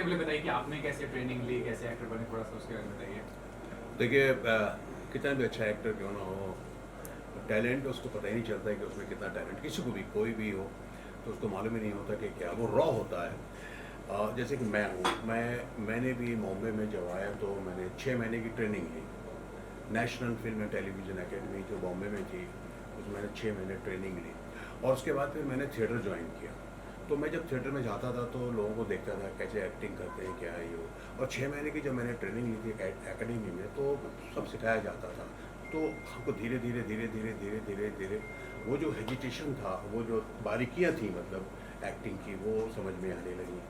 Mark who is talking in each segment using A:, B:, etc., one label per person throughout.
A: पहले बताइए कि आपने कैसे ट्रेनिंग ली, कैसे एक्टर बने, थोड़ा सा उसके बारे में बताइए।
B: देखिए कितना भी अच्छा एक्टर क्यों ना हो, टैलेंट उसको पता ही नहीं चलता है कि उसमें कितना टैलेंट, किसी को भी कोई भी हो तो उसको मालूम ही नहीं होता कि क्या वो रॉ होता है। जैसे कि मैं हूँ, मैंने भी बॉम्बे में जब आया तो मैंने 6 महीने की ट्रेनिंग ली। National film and television academy जो बॉम्बे में थी, उसमें मैंने 6 महीने ट्रेनिंग ली और उसके बाद फिर मैंने थिएटर ज्वाइन किया। तो मैं जब थिएटर में जाता था तो लोगों को देखता था कैसे एक्टिंग करते हैं, क्या है ये वो। और 6 महीने की जब मैंने ट्रेनिंग ली थी एकेडमी में तो सब सिखाया जाता था। तो हमको धीरे धीरे धीरे धीरे धीरे धीरे धीरे वो जो हेजिटेशन था, वो जो बारीकियाँ थी मतलब एक्टिंग की, वो समझ में आने लगी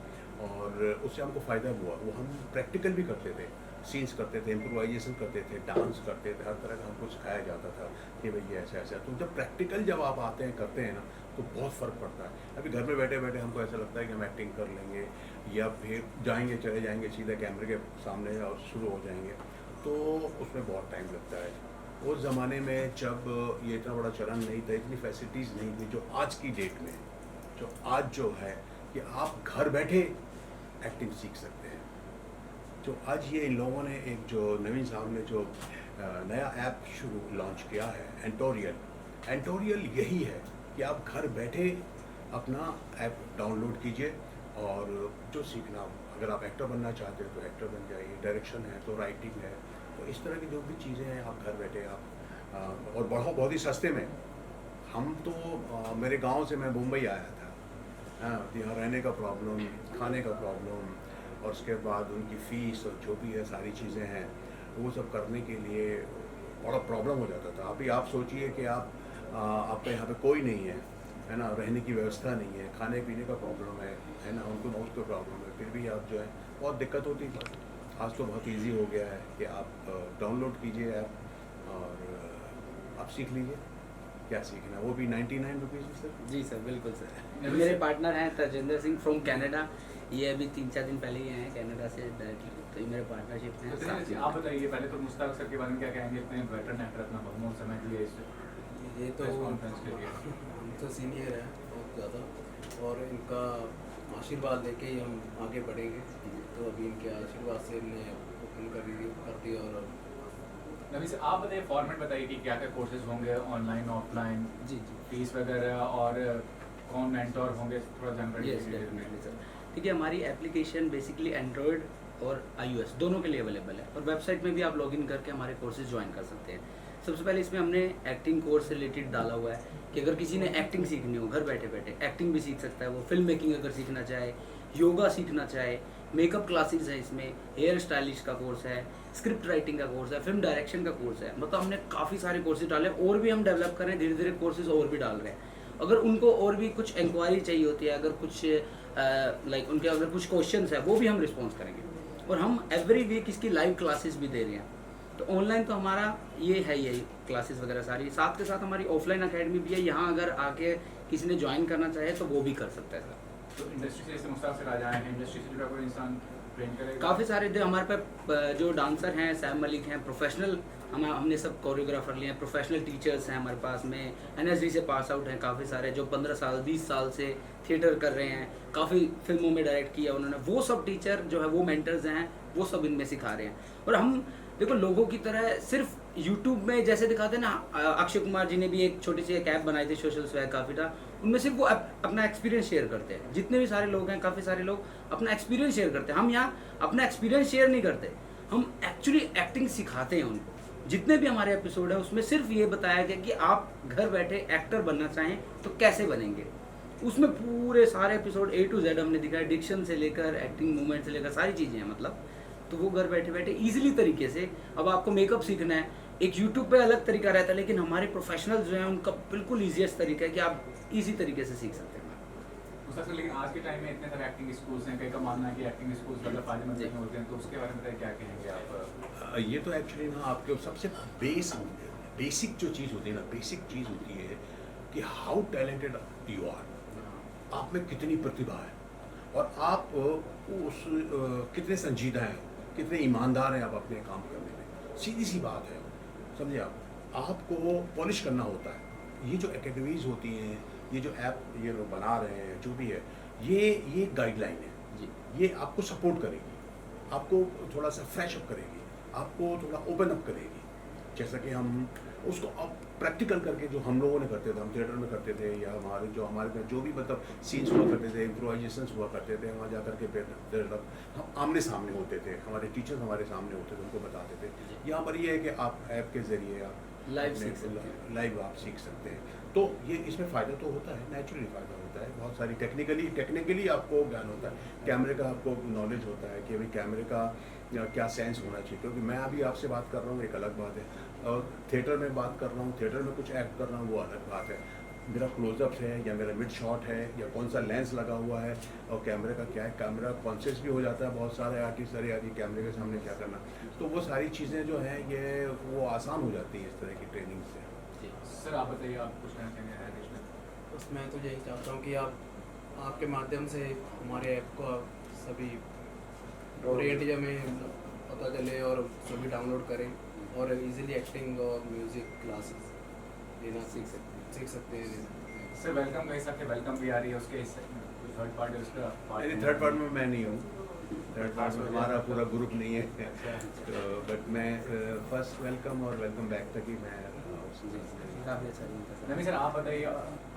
B: और उससे हमको फ़ायदा हुआ। वो हम प्रैक्टिकल भी करते थे, सीन्स करते थे, इम्प्रोवाइजेशन करते थे, डांस करते थे, हर तरह का हमको सिखाया जाता था कि भाई ये ऐसा ऐसा। तो जब प्रैक्टिकल जब आप आते हैं करते हैं ना तो बहुत फ़र्क पड़ता है। अभी घर में बैठे बैठे हमको ऐसा लगता है कि हम एक्टिंग कर लेंगे या फिर जाएंगे चले जाएंगे सीधे कैमरे के सामने और शुरू हो जाएंगे, तो उसमें बहुत टाइम लगता है। उस ज़माने में जब ये इतना बड़ा चलन नहीं था, इतनी फैसिलिटीज़ नहीं थी जो आज की डेट में, जो आज जो है कि आप घर बैठे एक्टिंग सीख सकते हैं। जो आज ये इन लोगों ने एक जो नवीन साहब ने जो नया ऐप शुरू लॉन्च किया है एंटोरियल यही है कि आप घर बैठे अपना ऐप डाउनलोड कीजिए और जो सीखना, अगर आप एक्टर बनना चाहते हो तो एक्टर बन जाइए, डायरेक्शन है तो राइटिंग है, तो इस तरह की जो भी चीज़ें हैं आप घर बैठे आप और बहुत बहुत ही सस्ते में। हम तो मेरे गांव से मैं मुंबई आया था, हाँ, तो यहाँ रहने का प्रॉब्लम, खाने का प्रॉब्लम और उसके बाद उनकी फ़ीस और जो भी है सारी चीज़ें हैं, वो सब करने के लिए बड़ा प्रॉब्लम हो जाता था। अभी आप सोचिए कि आपके यहाँ पे कोई नहीं है ना, रहने की व्यवस्था नहीं है, खाने पीने का प्रॉब्लम है ना, उनको बहुत कोई प्रॉब्लम है, फिर भी आप जो है बहुत दिक्कत होती थी। आज तो बहुत इजी हो गया है कि आप डाउनलोड कीजिए ऐप और आप सीख लीजिए क्या सीखना, वो भी 99 रुपीज़ सर।
C: जी सर, बिल्कुल सर। मेरे पार्टनर हैं तजेंद्र सिंह फ्रॉम कनाडा। ये अभी 3-4 दिन पहले ही आए हैं कनाडा से डायरेक्टली, तो ये मेरे पार्टनरशिप हैं।
A: तो चलिए आप बताइए पहले तो मुश्ताक सर के बारे में क्या कहेंगे, इतने वेटरन एक्टर, अपना बहुमूल्य समय दिए इस
D: ये तो
A: प्रेस कॉन्फ्रेंस के लिए।
D: हमसे सीनियर है बहुत ज़्यादा और इनका आशीर्वाद लेके ही हम आगे बढ़ेंगे। तो अभी इनके आशीर्वाद से हमने ओपन कर दिया और
A: नबी से आप बताइए, फॉर्मेट बताइए कि क्या क्या कोर्सेज होंगे, ऑनलाइन ऑफलाइन,
C: जी जी,
A: फीस वगैरह और कौन मेंटोर होंगे, थोड़ा जानकारी
C: यस
A: दीजिए।
C: Definitely sir. ठीक है, हमारी एप्लीकेशन बेसिकली एंड्रॉयड और iOS दोनों के लिए अवेलेबल है और वेबसाइट में भी आप लॉगिन करके हमारे कोर्सेज ज्वाइन कर सकते हैं। सबसे पहले इसमें हमने एक्टिंग कोर्स से रिलेटेड डाला हुआ है कि अगर किसी ने एक्टिंग सीखनी हो, घर बैठे बैठे एक्टिंग भी सीख सकता है वो। फिल्म मेकिंग अगर सीखना चाहे, योगा सीखना चाहे, मेकअप क्लासेस है इसमें, हेयर स्टाइलिश का कोर्स है, स्क्रिप्ट राइटिंग का कोर्स है, फिल्म डायरेक्शन का कोर्स है। मतलब हमने काफ़ी सारे कोर्सेज डाले और भी हम डेवलप कर रहे हैं, धीरे धीरे कोर्सेज और भी डाल रहे हैं। अगर उनको और भी कुछ इंक्वायरी चाहिए होती है, अगर कुछ लाइक उनके अगर कुछ क्वेश्चंस है, वो भी हम रिस्पॉन्स करेंगे। और हम एवरी वीक इसकी लाइव क्लासेस भी दे रहे हैं। तो ऑनलाइन तो हमारा ये है, यही क्लासेस वगैरह सारी, साथ के साथ हमारी ऑफलाइन अकेडमी भी है। यहाँ अगर आके किसी ने ज्वाइन करना चाहे तो वो भी कर सकता है सर।
A: तो इंडस्ट्री से जैसे मुश्ताक सर आ जाए हैं, इंडस्ट्री से जुड़ा कोई इंसान ट्रेन करेगा?
C: काफ़ी सारे जो हमारे पे जो डांसर हैं, सैम मलिक हैं, प्रोफेशनल, हमने सब कोरियोग्राफर लिए हैं, प्रोफेशनल टीचर्स हैं हमारे पास में, NSD से पास आउट हैं काफ़ी सारे, जो 15 साल 20 साल से थिएटर कर रहे हैं, काफ़ी फिल्मों में डायरेक्ट किया उन्होंने। वो सब टीचर जो है वो मेंटर्स हैं, वो सब इनमें सिखा रहे हैं। और हम देखो लोगों की तरह सिर्फ यूट्यूब में जैसे दिखाते हैं ना, अक्षय कुमार जी ने भी एक छोटी सी एक ऐप बनाई थी सोशल स्वैग काफ़ी था, उनमें सिर्फ वो अपना एक्सपीरियंस शेयर करते हैं। जितने भी सारे लोग हैं, काफ़ी सारे लोग अपना एक्सपीरियंस शेयर करते हैं। हम यहाँ अपना एक्सपीरियंस शेयर नहीं करते, हम एक्चुअली एक्टिंग सिखाते हैं उनको। जितने भी हमारे एपिसोड है उसमें सिर्फ ये बताया गया कि आप घर बैठे एक्टर बनना चाहें तो कैसे बनेंगे। उसमें पूरे सारे एपिसोड A to Z हमने दिखाया, डिक्शन से लेकर एक्टिंग मूवमेंट से लेकर सारी चीज़ें हैं मतलब। तो वो घर बैठे बैठे ईजिली तरीके से, अब आपको मेकअप सीखना है, एक यूट्यूब पे अलग तरीका रहता है, लेकिन हमारे प्रोफेशनल जो हैं उनका बिल्कुल ईजीएस्ट तरीका है कि आप इजी तरीके से सीख सकते हैं।
A: मुश्ताक सर, लेकिन आज के टाइम में इतने सारे एक्टिंग स्कूल्स हैं, कई का मानना है कि एक्टिंग स्कूल्स मतलब फायदेमंद नहीं होते हैं, तो उसके बारे में बताइए क्या कहेंगे आप?
B: ये तो एक्चुअली ना आपके सबसे बेसिक जो चीज़ होती है ना, बेसिक चीज़ होती है कि हाउ टैलेंटेड यू आर, आप में कितनी प्रतिभा है और आप कितने संजीदा हैं, कितने ईमानदार हैं आप अपने काम करने में। सीधी सी बात है, समझे आपको पॉलिश करना होता है। ये जो एकेडमीज़ होती हैं, ये जो ऐप ये लोग बना रहे हैं, जो भी है, ये गाइडलाइन है,
C: जी
B: ये आपको सपोर्ट करेगी, आपको थोड़ा सा फ्रेश अप करेगी, आपको थोड़ा ओपन अप करेगी। जैसा कि हम उसको अब प्रैक्टिकल करके जो हम लोगों ने करते थे, हम थिएटर में करते थे, या हमारे में जो भी मतलब सीन्स हुआ करते थे, इम्प्रोवाइजेशंस हुआ करते थे, वहाँ जा करके फिर हम आमने सामने होते थे, हमारे टीचर्स हमारे सामने होते थे, उनको बताते थे। यहाँ पर ये है कि आप ऐप के ज़रिए आप
C: लाइव
B: अपने
C: सीख सकते हैं।
B: लाइव आप सीख सकते हैं। तो ये इसमें फ़ायदा तो होता है, नेचुरली फ़ायदा होता है। बहुत सारी टेक्निकली आपको ज्ञान होता है, कैमरे का आपको नॉलेज होता है कि भाई कैमरे का क्या सेंस होना चाहिए। क्योंकि मैं अभी आपसे बात कर रहा हूँ, एक अलग बात है, और थिएटर में बात कर रहा हूँ, थिएटर में कुछ एक्ट कर रहा हूँ, वो अलग बात है। मेरा क्लोजअप्स है या मेरा मिड शॉट है या कौन सा लेंस लगा हुआ है और कैमरे का क्या है, कैमरा कॉन्शियस भी हो जाता है बहुत सारे आर्टिस्ट, अरे यार ये कैमरे के सामने क्या करना। तो वो सारी चीज़ें जो हैं ये वो आसान हो जाती हैं इस तरह की ट्रेनिंग से।
A: सर आप बताइए, आप कुछ कहना चाहेंगे एडिशनल?
D: बस मैं तो यही चाहता हूँ कि आपके माध्यम से हमारे ऐप को सभी ओरिएंटिया में पता चले और सभी डाउनलोड करें और इजीली एक्टिंग और म्यूज़िक क्लासेस लेना सीख सकते हैं।
A: सर वेलकम का हिसाब से वेलकम भी आ रही है, उसके थर्ड पार्ट है उसका
B: मेरी थर्ड पार्ट में मैं नहीं हूँ, थर्ड पार्ट में हमारा पूरा ग्रुप नहीं है। तो बट मैं फर्स्ट वेलकम और वेलकम बैक तक ही मैं
C: काफ़ी अच्छा लगता है।
A: नमी सर आप बताइए,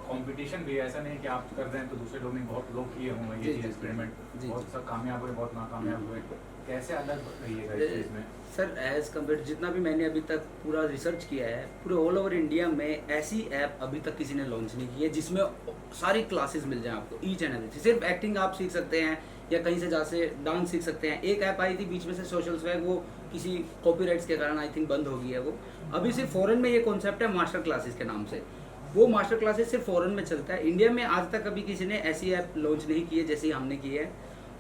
A: कंपटीशन भी है, ऐसा नहीं है कि आप कर रहे हैं तो दूसरे लोग नहीं, बहुत लोग किए होंगे ये
C: जी,
A: चीज़
C: जी,
A: एक्सपेरिमेंट,
C: जी,
A: बहुत
C: जी।
A: सब कामयाब हुए, बहुत नाकामयाब हुए, कैसे अलग रहिएगा इस चीज़ में?
C: सर एज़ कम्पेयर जितना भी मैंने अभी तक पूरा रिसर्च किया है, पूरे ऑल ओवर इंडिया में ऐसी ऐप अभी तक किसी ने लॉन्च नहीं की है जिसमें सारी क्लासेस मिल जाएं आपको, ईच एंड एवरी। सिर्फ एक्टिंग आप सीख सकते हैं या कहीं से जाके डांस सीख सकते हैं। एक ऐप आई थी बीच में से सोशल स्वैग, वो किसी कॉपीराइट्स के कारण आई थिंक बंद हो गई है वो। अभी सिर्फ फॉरेन में ये कॉन्सेप्ट है मास्टर क्लासेस के नाम से, वो मास्टर क्लासेस सिर्फ फॉरेन में चलता है। इंडिया में आज तक अभी किसी ने ऐसी ऐप लॉन्च नहीं की है जैसी हमने की है,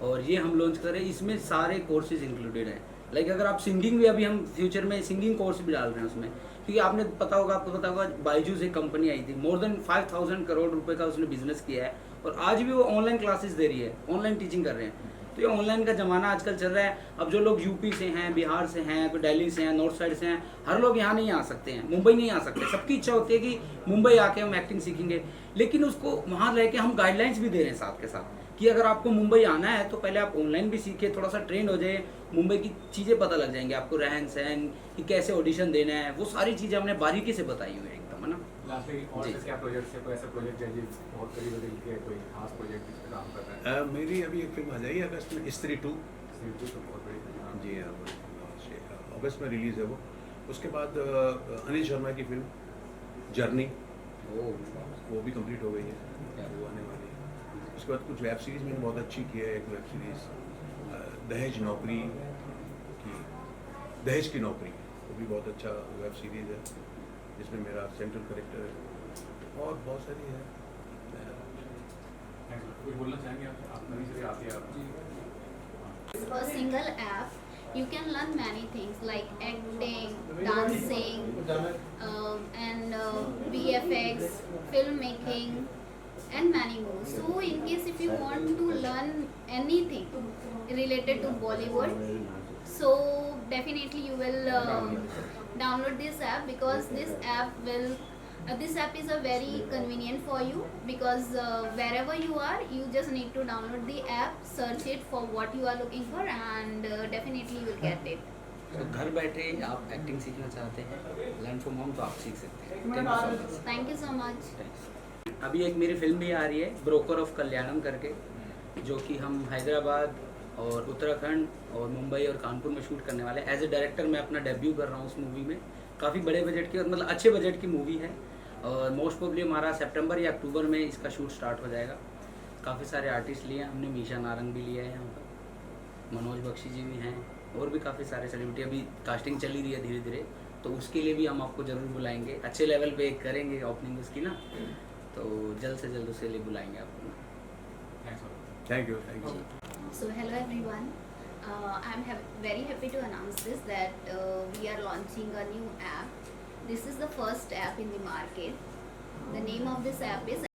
C: और ये हम लॉन्च करें, इसमें सारे कोर्सेज इंक्लूडेड हैं। लाइक अगर आप सिंगिंग भी, अभी हम फ्यूचर में सिंगिंग कोर्स भी डाल रहे हैं उसमें, क्योंकि आपको पता होगा बायजूस एक कंपनी आई थी, मोर देन 5,000 करोड़ रुपए का उसने बिजनेस किया है, और आज भी वो ऑनलाइन क्लासेस दे रही है, ऑनलाइन टीचिंग कर रहे हैं। तो ये ऑनलाइन का ज़माना आजकल चल रहा है। अब जो लोग यूपी से हैं, बिहार से हैं, कोई दिल्ली से हैं, नॉर्थ साइड से हैं, हर लोग यहाँ नहीं आ सकते हैं, मुंबई नहीं आ सकते। सबकी इच्छा होती है कि मुंबई आके हम एक्टिंग सीखेंगे, लेकिन उसको वहाँ रह के हम गाइडलाइंस भी दे रहे हैं साथ के साथ कि अगर आपको मुंबई आना है तो पहले आप ऑनलाइन भी सीखिए, थोड़ा सा ट्रेंड हो जाए, मुंबई की चीज़ें पता लग जाएंगी आपको, रहन सहन कि कैसे ऑडिशन देना है, वो सारी चीज़ें हमने बारीकी से बताई हुई है एकदम, है ना।
A: लास्टली और
C: जी।
A: से क्या प्रोजेक्ट है, कोई ऐसा प्रोजेक्ट है जी बहुत करीब दिल के, कोई खास प्रोजेक्ट जिस पे काम कर रहे हैं?
B: मेरी अभी एक फिल्म आ जाएगी अगस्त में, स्त्री 2।
A: तो बहुत बड़ी फिल्म है।
B: जी हाँ, अगस्त में रिलीज़ है वो। उसके बाद अनिल शर्मा की फिल्म जर्नी, वो भी कंप्लीट हो गई है, वो आने वाली है। उसके बाद कुछ वेब सीरीज़ मैंने बहुत अच्छी की है। एक वेब सीरीज़ दहेज नौकरी की, दहेज की नौकरी, वो भी बहुत अच्छा वेब सीरीज़ है जिसमें मेरा सेंट्रल कैरेक्टर है, और बहुत सारी है।
A: Thanks. कुछ बोलना चाहेंगे आप नमी से आती है आप?
E: A single app, you can learn many things like acting, dancing, and VFX, filmmaking, and many more. So, in case if you want to learn anything related to Bollywood, so definitely you will download this app, because this app will. This app is a very convenient for you, because wherever you are, you just need to download the app, search it for what you are looking for, and definitely you will get it.
C: तो घर बैठे आप acting सीखना चाहते हैं, learn from home, तो आप सीख सकते हैं।
E: Thank you so much.
C: अभी एक मेरी फिल्म भी आ रही है, ब्रोकर ऑफ कल्याणम करके, जो कि हम हैदराबाद और उत्तराखंड और मुंबई और कानपुर में शूट करने वाले हैं। एज ए डायरेक्टर मैं अपना डेब्यू कर रहा हूँ उस मूवी में। काफ़ी बड़े बजट की और मतलब अच्छे बजट की मूवी है, और मोस्ट प्रोबेबली हमारा सितंबर या अक्टूबर में इसका शूट स्टार्ट हो जाएगा। काफ़ी सारे आर्टिस्ट लिए हैं हमने, मीशा नारंग भी लिया है यहाँ पर, मनोज बख्शी जी भी हैं, और भी काफ़ी सारे सेलिब्रिटी। अभी कास्टिंग चली रही है धीरे धीरे, तो उसके लिए भी हम आपको ज़रूर बुलाएंगे, अच्छे लेवल पे करेंगे ओपनिंग उसकी ना, तो जल्द से जल्द उसके लिए बुलाएंगे आपको।
B: Thank you.
E: So hello everyone. I'm very happy to announce this that we are launching a new app. This is the first app in the market. The name of this app is